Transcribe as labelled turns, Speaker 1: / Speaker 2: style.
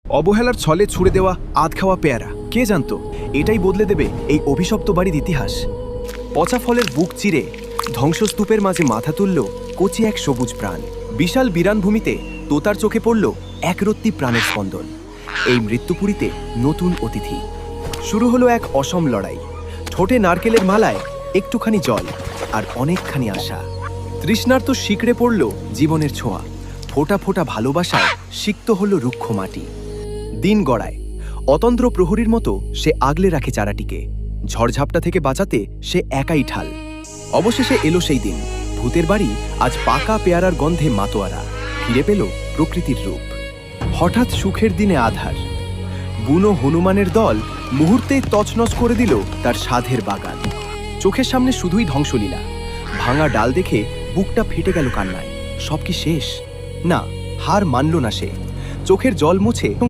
Speaker 1: অবহেলার ছলে ছুড়ে দেওয়া আধ খাওয়া পেয়ারা, কে জানতো এটাই বদলে দেবে এই অভিশপ্ত বাড়ির ইতিহাস। পচা ফলের বুক চিরে ধ্বংসস্তূপের মাঝে মাথা তুলল কচি এক সবুজ প্রাণ। বিশাল বিরানভূমিতে তোতার চোখে পড়ল একরত্তি প্রাণের স্পন্দন। এই মৃত্যুপুরীতে নতুন অতিথি। শুরু হলো এক অসম লড়াই। ঠোঁটে নারকেলের মালায় একটুখানি জল আর অনেকখানি আশা। তৃষ্ণার্ত শিকড়ে পড়ল জীবনের ছোঁয়া। ফোঁটা ফোঁটা ভালোবাসায় সিক্ত হলো রুক্ষ মাটি। দিন গড়ায়। অতন্ত্র প্রহরীর মতো সে আগলে রাখে চারাটিকে। ঝড়ঝাপটা থেকে বাঁচাতে সে একাই ঠাল। অবশেষে এলো সেই দিন। ভূতের বাড়ি আজ পাকা পেয়ারার গন্ধে মাতোয়ারা। ফিরে পেল প্রকৃতির রূপ। হঠাৎ সুখের দিনে আধার। বুনো হনুমানের দল মুহূর্তেই তছনছ করে দিল তার সাধের বাগান। চোখের সামনে শুধুই ধ্বংসলীলা। ভাঙা ডাল দেখে বুকটা ফেটে গেল কান্নায়। সব কি শেষ? না, হার মানল না সে। চোখের জল মুছে